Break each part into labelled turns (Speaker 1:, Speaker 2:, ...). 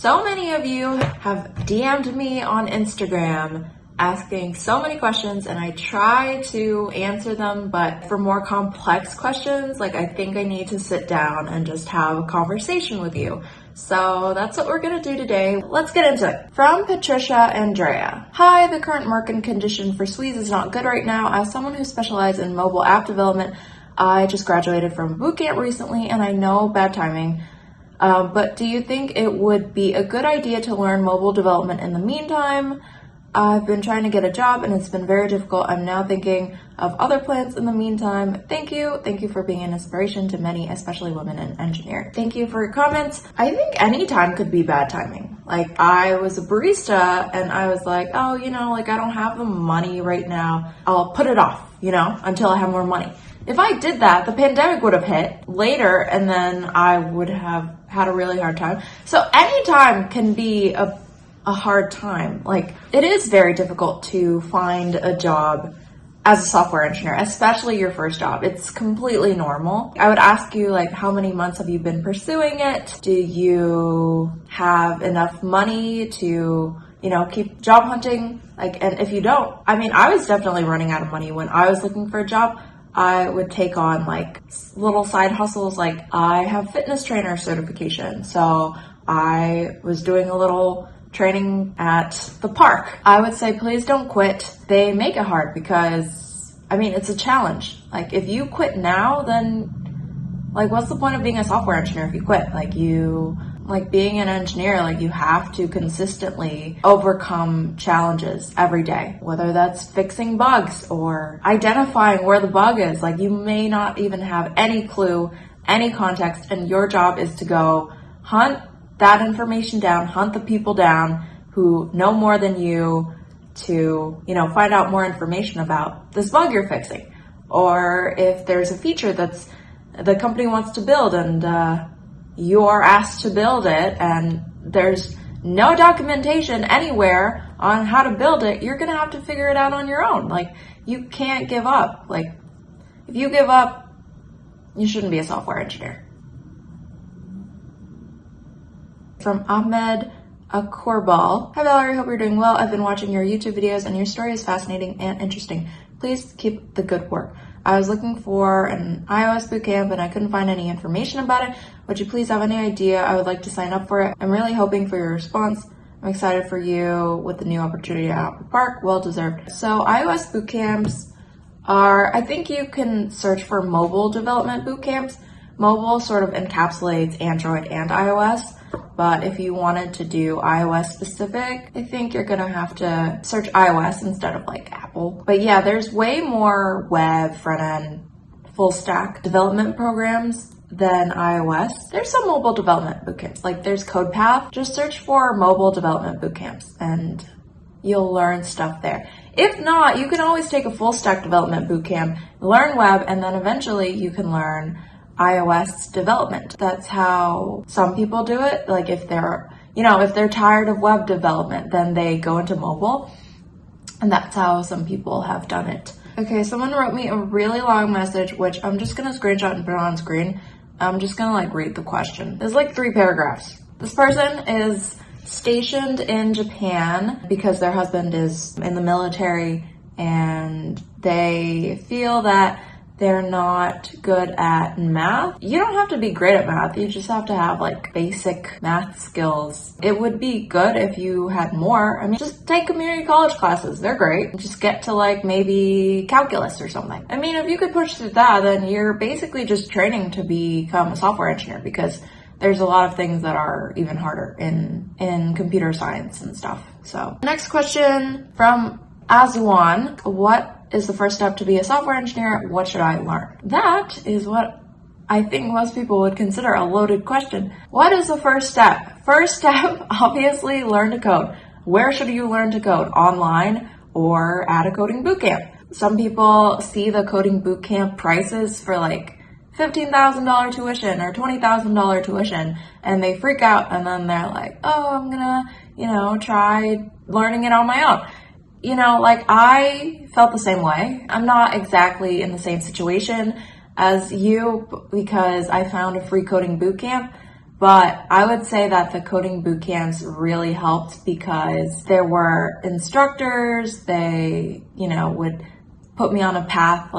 Speaker 1: So many of you have DM'd me on Instagram asking so many questions, and I try to answer them, but for more complex questions, like I think I need to sit down and just have a conversation with you. So that's what we're gonna do today. Let's get into it. From Patricia Andrea. Hi, the current market condition for Swedes is not good right now. As someone who specializes in mobile app development, I just graduated from bootcamp recently, and I know bad timing. But do you think it would be a good idea to learn mobile development in the meantime? I've been trying to get a job and it's been very difficult. I'm now thinking of other plans in the meantime. Thank you. Thank you for being an inspiration to many, especially women in engineering. Thank you for your comments. I think any time could be bad timing. Like, I was a barista and I was like, oh, I don't have the money right now. I'll put it off, until I have more money. If I did that, the pandemic would have hit later and then I would have had a really hard time. So any time can be a hard time. Like, it is very difficult to find a job as a software engineer, especially your first job. It's completely normal. I would ask you, like, how many months have you been pursuing it? Do you have enough money to, keep job hunting? And if you don't, I was definitely running out of money when I was looking for a job. I would take on little side hustles. Like, I have fitness trainer certification, so I was doing a little training at the park. I would say, please don't quit. They make it hard because, it's a challenge. Like, if you quit now, then, what's the point of being a software engineer if you quit? Being an engineer, you have to consistently overcome challenges every day, whether that's fixing bugs or identifying where the bug is. You may not even have any clue, any context, and your job is to go hunt that information down, hunt the people down who know more than you to, find out more information about this bug you're fixing. Or if there's a feature that's the company wants to build and you are asked to build it and there's no documentation anywhere on how to build it, you're gonna have to figure it out on your own. You can't give up. If you give up, you shouldn't be a software engineer. From Ahmed Akorbal. Hi Valerie, hope you're doing well. I've been watching your YouTube videos and your story is fascinating and interesting. Please keep the good work. I was looking for an iOS bootcamp and I couldn't find any information about it. Would you please have any idea? I would like to sign up for it. I'm really hoping for your response. I'm excited for you with the new opportunity at Apple Park. Well deserved. So iOS bootcamps I think you can search for mobile development bootcamps. Mobile sort of encapsulates Android and iOS. But if you wanted to do iOS specific, I think you're gonna have to search iOS instead of Apple. But yeah, there's way more web, front-end, full stack development programs than iOS. There's some mobile development bootcamps, there's CodePath. Just search for mobile development bootcamps and you'll learn stuff there. If not, you can always take a full stack development bootcamp, learn web, and then eventually you can learn iOS development. That's how some people do it. If they're tired of web development, then they go into mobile. And that's how some people have done it. Okay, someone wrote me a really long message, which I'm just gonna screenshot and put it on screen. I'm just gonna read the question. There's 3 paragraphs. This person is stationed in Japan because their husband is in the military and they feel that they're not good at math. You don't have to be great at math. You just have to have basic math skills. It would be good if you had more. Just take community college classes. They're great. Just get to maybe calculus or something. If you could push through that, then you're basically just training to become a software engineer because there's a lot of things that are even harder in computer science and stuff. So next question from Azuan. What is the first step to be a software engineer? What should I learn? That is what I think most people would consider a loaded question. What is the first step? First step, obviously, learn to code. Where should you learn to code? Online or at a coding bootcamp? Some people see the coding bootcamp prices for $15,000 tuition or $20,000 tuition and they freak out and then they're like, oh, I'm gonna, try learning it on my own. I felt the same way. I'm not exactly in the same situation as you because I found a free coding bootcamp, But I would say that the coding boot camps really helped because there were instructors. They, would put me on a path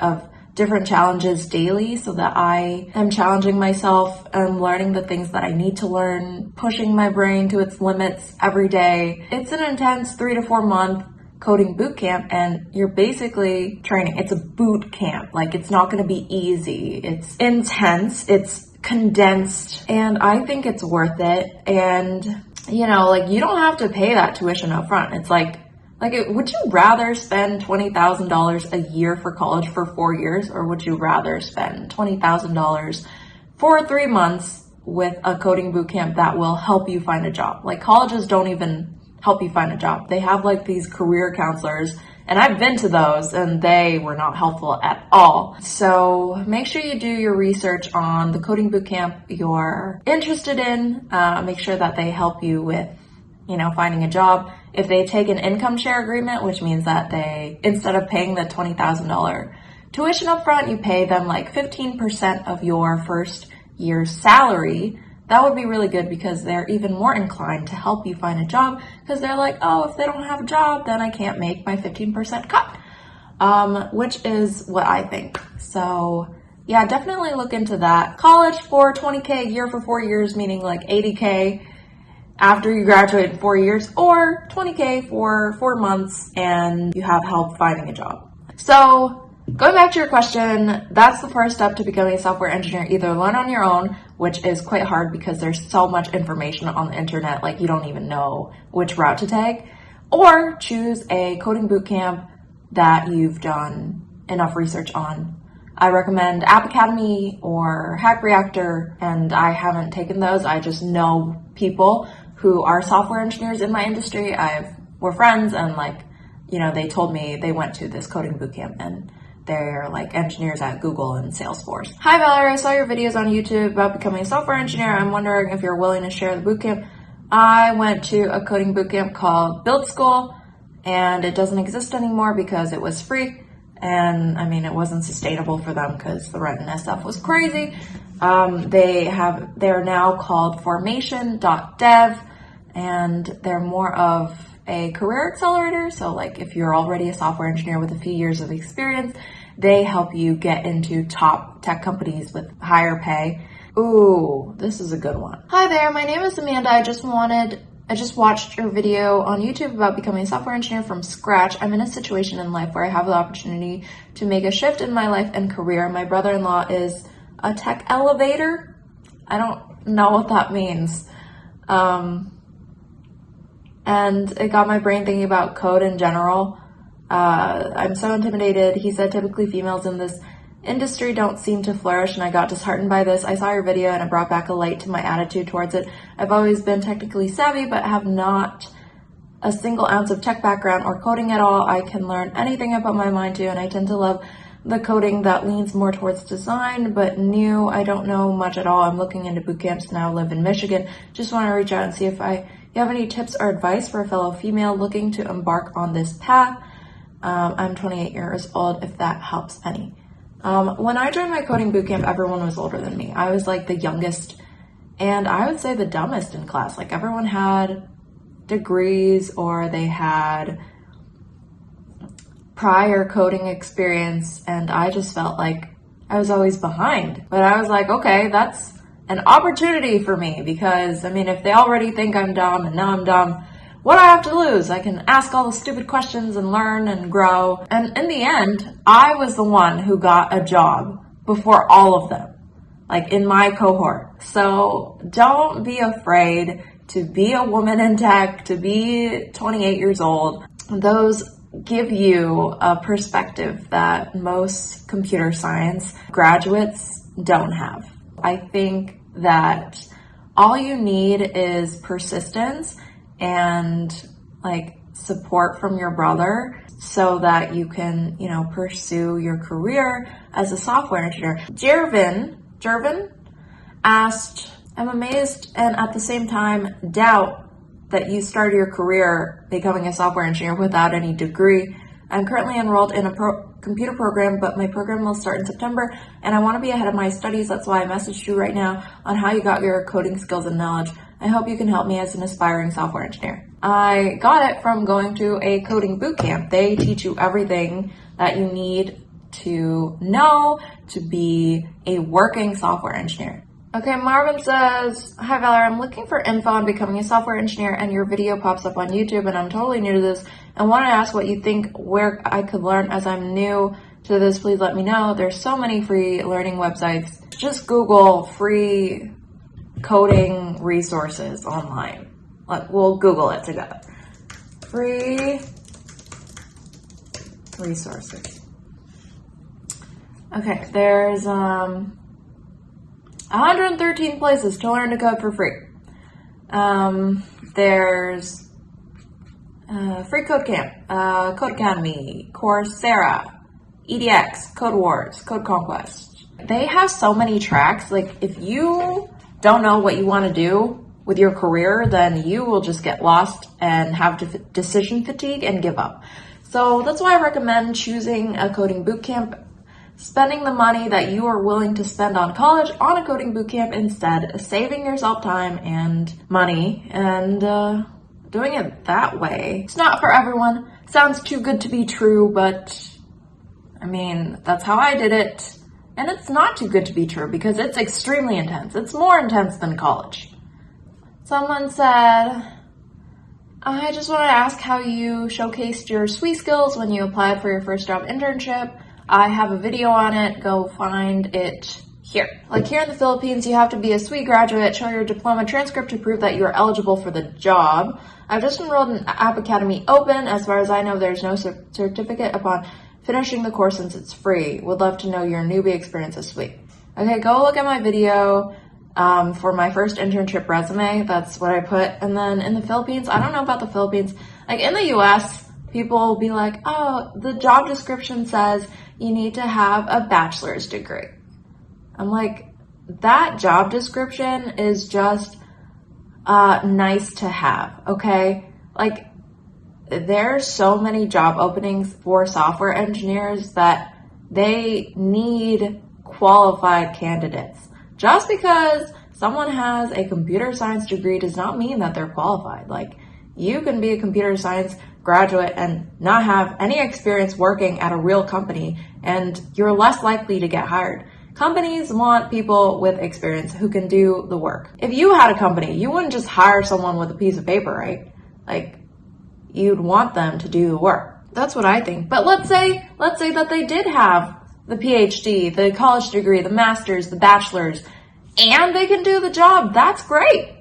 Speaker 1: of different challenges daily so that I am challenging myself and learning the things that I need to learn, pushing my brain to its limits every day. It's an intense 3 to 4 month coding boot camp, and you're basically training. It's a boot camp. It's not going to be easy. It's intense. It's condensed, and I think it's worth it. And you don't have to pay that tuition up front. It's would you rather spend $20,000 a year for college for 4 years, or would you rather spend $20,000 for 3 months with a coding boot camp that will help you find a job? Colleges don't even help you find a job. They have these career counselors, and I've been to those, and they were not helpful at all. So make sure you do your research on the coding bootcamp you're interested in. Make sure that they help you with, finding a job. If they take an income share agreement, which means that they, instead of paying the $20,000 tuition up front, you pay them 15% of your first year's salary. That would be really good because they're even more inclined to help you find a job, because they're if they don't have a job, then I can't make my 15% cut, which is what I think. So yeah, definitely look into that. College for $20K a year for 4 years, meaning $80K after you graduate in 4 years, or $20K for 4 months and you have help finding a job. So going back to your question, that's the first step to becoming a software engineer. Either learn on your own, which is quite hard because there's so much information on the internet, you don't even know which route to take, or choose a coding bootcamp that you've done enough research on. I recommend App Academy or Hack Reactor, and I haven't taken those. I just know people who are software engineers in my industry. We're friends, and they told me they went to this coding bootcamp, and they're engineers at Google and Salesforce. Hi Valerie, I saw your videos on YouTube about becoming a software engineer. I'm wondering if you're willing to share the bootcamp. I went to a coding bootcamp called Build School, and it doesn't exist anymore because it was free. And it wasn't sustainable for them because the rent and SF was crazy. They're now called formation.dev, and they're more of a career accelerator. So if you're already a software engineer with a few years of experience, they help you get into top tech companies with higher pay. Ooh, this is a good one. Hi there, my name is Amanda. I just watched your video on YouTube about becoming a software engineer from scratch. I'm in a situation in life where I have the opportunity to make a shift in my life and career. My brother-in-law is a tech elevator. I don't know what that means. And it got my brain thinking about code in general. I'm so intimidated. He said typically females in this industry don't seem to flourish, and I got disheartened by this. I saw your video and it brought back a light to my attitude towards it. I've always been technically savvy, but have not a single ounce of tech background or coding at all. I can learn anything I put my mind to, and I tend to love the coding that leans more towards design, but new. I don't know much at all. I'm looking into boot camps now, live in Michigan. Just want to reach out and see if you have any tips or advice for a fellow female looking to embark on this path. I'm 28 years old, if that helps any. When I joined my coding bootcamp, everyone was older than me. I was the youngest, and I would say the dumbest in class. Everyone had degrees, or they had prior coding experience, and I just felt like I was always behind. But I was okay, that's an opportunity for me, because if they already think I'm dumb and now I'm dumb, what do I have to lose? I can ask all the stupid questions and learn and grow. And in the end, I was the one who got a job before all of them, in my cohort. So don't be afraid to be a woman in tech, to be 28 years old. Those give you a perspective that most computer science graduates don't have. I think that all you need is persistence and support from your brother so that you can, pursue your career as a software engineer. Jervin asked, I'm amazed and at the same time doubt that you started your career becoming a software engineer without any degree. I'm currently enrolled in a computer program, but my program will start in September and I want to be ahead of my studies. That's why I messaged you right now on how you got your coding skills and knowledge. I hope you can help me as an aspiring software engineer. I got it from going to a coding bootcamp. They teach you everything that you need to know to be a working software engineer. Okay, Marvin says, hi Valerie, I'm looking for info on becoming a software engineer and your video pops up on YouTube and I'm totally new to this and want to ask what you think where I could learn as I'm new to this. Please let me know. There's so many free learning websites. Just Google free coding resources online. We'll Google it together. Free resources. Okay, there's 113 places to learn to code for free. There's Free Code Camp, Code Academy, Coursera, EDX, Code Wars, Code Conquest. They have so many tracks. Like, if you don't know what you want to do with your career, then you will just get lost and have decision fatigue and give up. So that's why I recommend choosing a coding bootcamp, spending the money that you are willing to spend on college on a coding bootcamp instead, saving yourself time and money and doing it that way. It's not for everyone. Sounds too good to be true, but I mean, that's how I did it. And it's not too good to be true because it's extremely intense. It's more intense than college. Someone said, I just want to ask how you showcased your SWE skills when you applied for your first job internship. I have a video on it. Go find it here. Like here in the Philippines, you have to be a SWE graduate, show your diploma transcript to prove that you are eligible for the job. I've just enrolled in App Academy Open. As far as I know, there's no certificate upon finishing the course since it's free. Would love to know your newbie experience as SWE. Okay, go look at my video for my first internship resume. That's what I put. And then in the Philippines, I don't know about the Philippines. Like in the US, people will be like, oh, the job description says you need to have a bachelor's degree. I'm like, that job description is just nice to have, okay? Like, there's so many job openings for software engineers that they need qualified candidates. Just because someone has a computer science degree does not mean that they're qualified. Like, you can be a computer science graduate and not have any experience working at a real company, and you're less likely to get hired. Companies want people with experience who can do the work. If you had a company, you wouldn't just hire someone with a piece of paper, right? Like, you'd want them to do the work. That's what I think. But let's say that they did have the PhD, the college degree, the master's, the bachelor's, and they can do the job. That's great.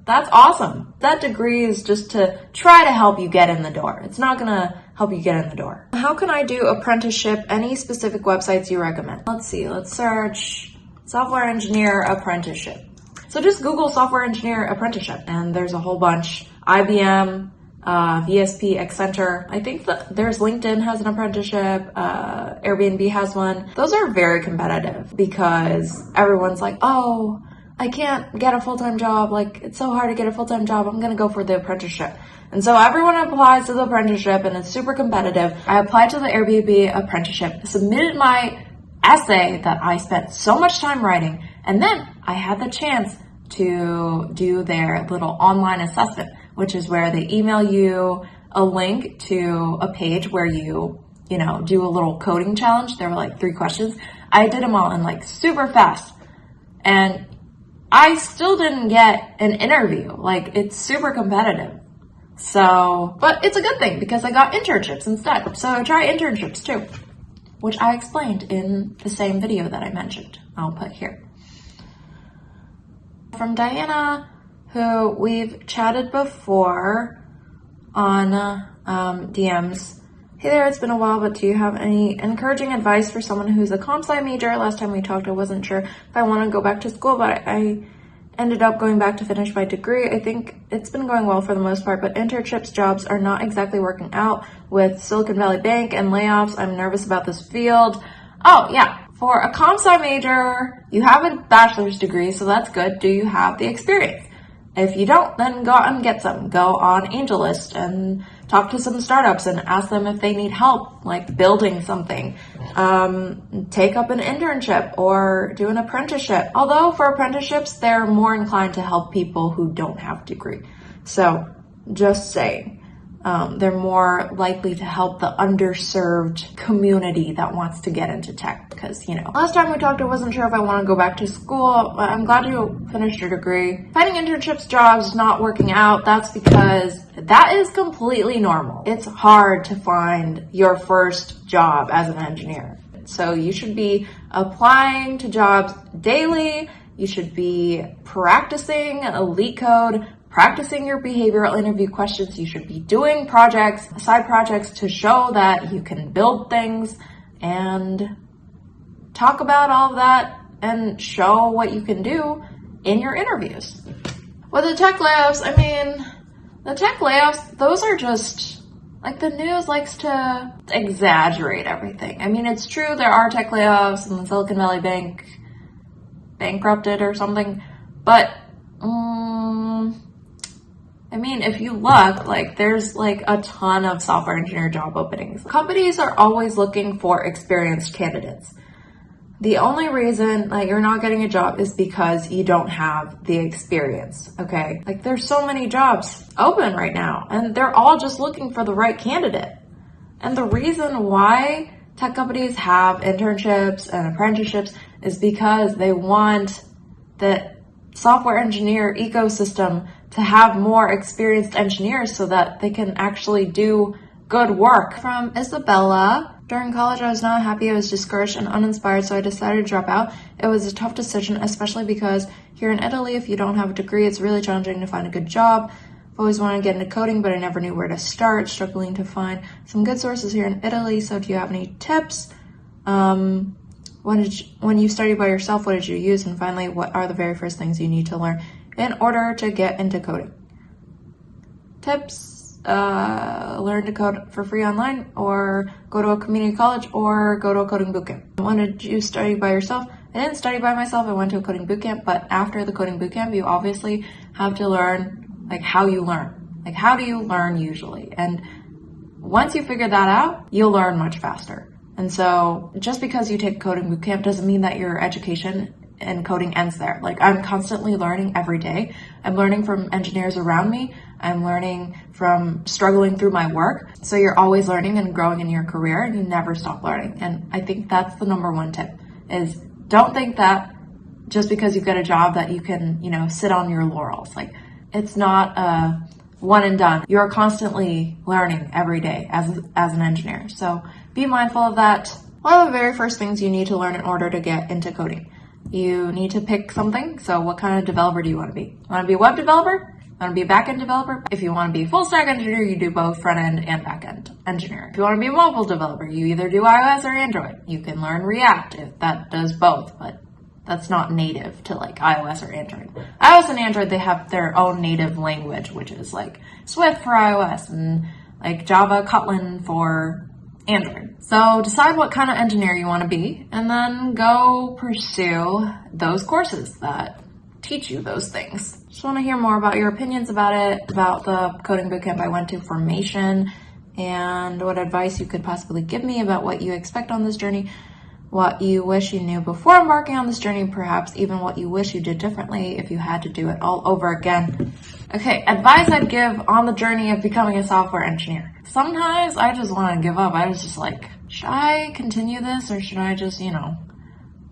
Speaker 1: That's awesome. That degree is just to try to help you get in the door. It's not gonna help you get in the door. How can I do apprenticeship? Any specific websites you recommend? Let's see, let's search software engineer apprenticeship. So just Google software engineer apprenticeship and there's a whole bunch. IBM, VSP, Accenture. I think that there's LinkedIn has an apprenticeship, Airbnb has one. Those are very competitive because everyone's like, oh, I can't get a full-time job. Like, it's so hard to get a full-time job. I'm going to go for the apprenticeship. And so everyone applies to the apprenticeship and it's super competitive. I applied to the Airbnb apprenticeship, submitted my essay that I spent so much time writing, and then I had the chance to do their little online assessment, which is where they email you a link to a page where you do a little coding challenge. There were like 3 questions. I did them all in like super fast. And I still didn't get an interview. Like, it's super competitive. So, but it's a good thing because I got internships instead. So try internships too, which I explained in the same video that I mentioned. I'll put here. From Diana, who we've chatted before on DMs. Hey there, it's been a while, but do you have any encouraging advice for someone who's a comp sci major? Last time we talked, I wasn't sure if I want to go back to school, but I ended up going back to finish my degree. I think it's been going well for the most part, but internships jobs are not exactly working out with Silicon Valley Bank and layoffs. I'm nervous about this field. Oh, yeah. For a comp sci major, you have a bachelor's degree, so that's good. Do you have the experience? If you don't, then go out and get some. Go on AngelList and talk to some startups and ask them if they need help, like building something. Take up an internship or do an apprenticeship. Although for apprenticeships, they're more inclined to help people who don't have a degree. So just saying. They're more likely to help the underserved community that wants to get into tech because, last time we talked, I wasn't sure if I want to go back to school, but I'm glad you finished your degree. Finding internships jobs not working out, that's because that is completely normal. It's hard to find your first job as an engineer. So you should be applying to jobs daily. You should be practicing elite code, practicing your behavioral interview questions. You should be doing projects, side projects to show that you can build things and talk about all of that and show what you can do in your interviews. With the tech layoffs, those are just, the news likes to exaggerate everything. It's true there are tech layoffs and Silicon Valley Bank bankrupted or something, but if you look, there's a ton of software engineer job openings. Companies are always looking for experienced candidates. The only reason you're not getting a job is because you don't have the experience, okay? There's so many jobs open right now and they're all just looking for the right candidate. And the reason why tech companies have internships and apprenticeships is because they want the software engineer ecosystem to have more experienced engineers so that they can actually do good work. From Isabella, during college I was not happy, I was discouraged and uninspired, so I decided to drop out. It was a tough decision, especially because here in Italy, if you don't have a degree, it's really challenging to find a good job. I've always wanted to get into coding, but I never knew where to start, struggling to find some good sources here in Italy. So do you have any tips? When you study by yourself, what did you use? And finally, what are the very first things you need to learn in order to get into coding? Tips, learn to code for free online, or go to a community college, or go to a coding bootcamp. When did you study by yourself? I didn't study by myself, I went to a coding bootcamp, but after the coding bootcamp, you obviously have to learn how you learn. How do you learn usually? And once you figure that out, you'll learn much faster. And so just because you take coding bootcamp doesn't mean that your education and coding ends there. I'm constantly learning every day. I'm learning from engineers around me. I'm learning from struggling through my work. So you're always learning and growing in your career and you never stop learning. And I think that's the number one tip is don't think that just because you get a job that you can, sit on your laurels. It's not a one and done. You're constantly learning every day as an engineer. So be mindful of that. One of the very first things you need to learn in order to get into coding, you need to pick something. So what kind of developer do you want to be? You want to be a web developer? You want to be a back-end developer? If you want to be a full-stack engineer, you do both front-end and back-end engineer. If you want to be a mobile developer, you either do iOS or Android. You can learn React if that does both, but that's not native to iOS or Android. iOS and Android, they have their own native language, which is Swift for iOS and Java Kotlin for Android. So decide what kind of engineer you want to be and then go pursue those courses that teach you those things. Just want to hear more about your opinions about it, about the coding bootcamp I went to, formation, and what advice you could possibly give me about what you expect on this journey, what you wish you knew before embarking on this journey, perhaps even what you wish you did differently if you had to do it all over again. Okay, advice I'd give on the journey of becoming a software engineer. Sometimes I just want to give up. I was just should I continue this or should I just,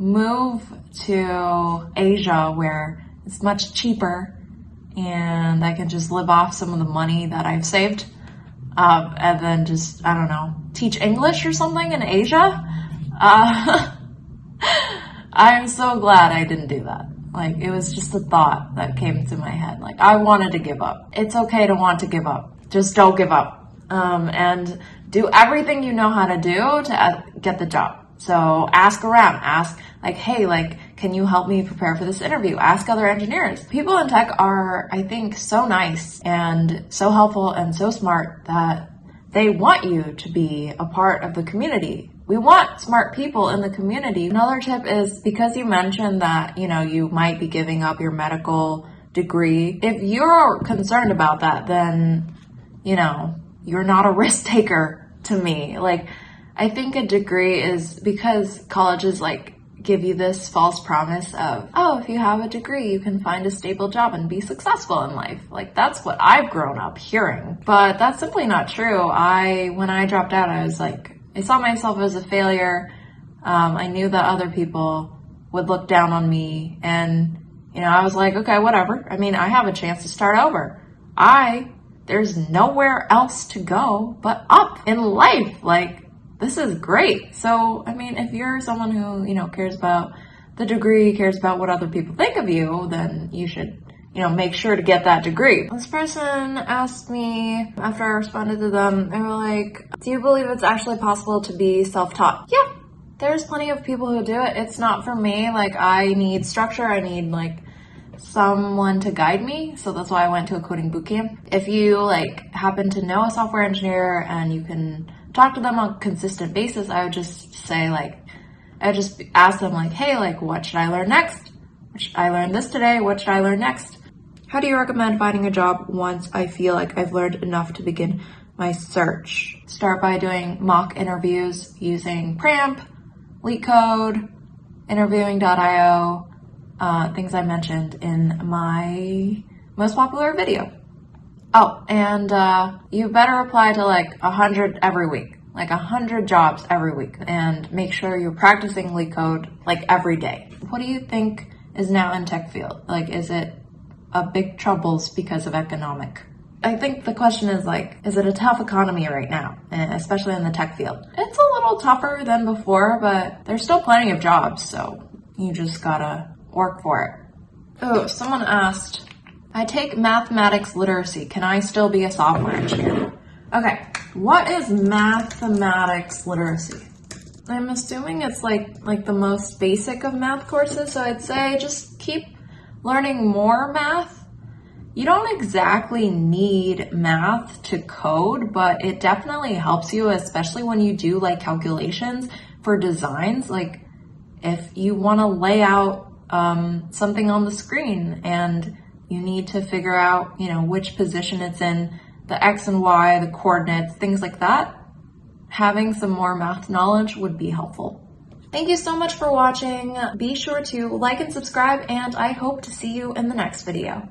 Speaker 1: move to Asia where it's much cheaper and I can just live off some of the money that I've saved and then just, teach English or something in Asia? I'm so glad I didn't do that. It was just a thought that came to my head. I wanted to give up. It's okay to want to give up. Just don't give up. And do everything you know how to do to get the job. So ask around. Ask, hey, can you help me prepare for this interview? Ask other engineers. People in tech are, I think, so nice and so helpful and so smart that they want you to be a part of the community. We want smart people in the community. Another tip is, because you mentioned that, you might be giving up your medical degree. If you're concerned about that, then, you know, you're not a risk taker to me. Like, I think a degree is because colleges like give you this false promise of, oh, if you have a degree, you can find a stable job and be successful in life. Like, that's what I've grown up hearing. But that's simply not true. When I dropped out, I was like, I saw myself as a failure. I knew that other people would look down on me, and, you know, I was like, okay, whatever. I mean, I have a chance to start over. There's nowhere else to go but up in life. Like, this is great. So, I mean, if you're someone who, you know, cares about the degree, cares about what other people think of you, then you should, you know, make sure to get that degree. This person asked me, after I responded to them, they were like, do you believe it's actually possible to be self-taught? Yeah, there's plenty of people who do it. It's not for me. Like, I need structure. I need, like, someone to guide me. So that's why I went to a coding bootcamp. If you, like, happen to know a software engineer and you can talk to them on a consistent basis, I would just say, like, I would just ask them, like, hey, like, what should I learn next? I learned this today. What should I learn next? How do you recommend finding a job once I feel like I've learned enough to begin my search? Start by doing mock interviews using Cramp, LeetCode, interviewing.io, things I mentioned in my most popular video. Oh, and you better apply to like 100 every week, like 100 jobs every week, and make sure you're practicing LeetCode like every day. What do you think is now in tech field? Like, is it a big troubles because of economic? I think the question is like, is it a tough economy right now, especially in the tech field? It's a little tougher than before, but there's still plenty of jobs, so you just gotta work for it. Oh, someone asked, I take mathematics literacy. Can I still be a software engineer? Okay, what is mathematics literacy? I'm assuming it's like the most basic of math courses, so I'd say just keep learning more math. You don't exactly need math to code, but it definitely helps you, especially when you do like calculations for designs. Like, if you want to lay out something on the screen and you need to figure out, you know, which position it's in, the X and Y, the coordinates, things like that, having some more math knowledge would be helpful. Thank you so much for watching. Be sure to like and subscribe, and I hope to see you in the next video.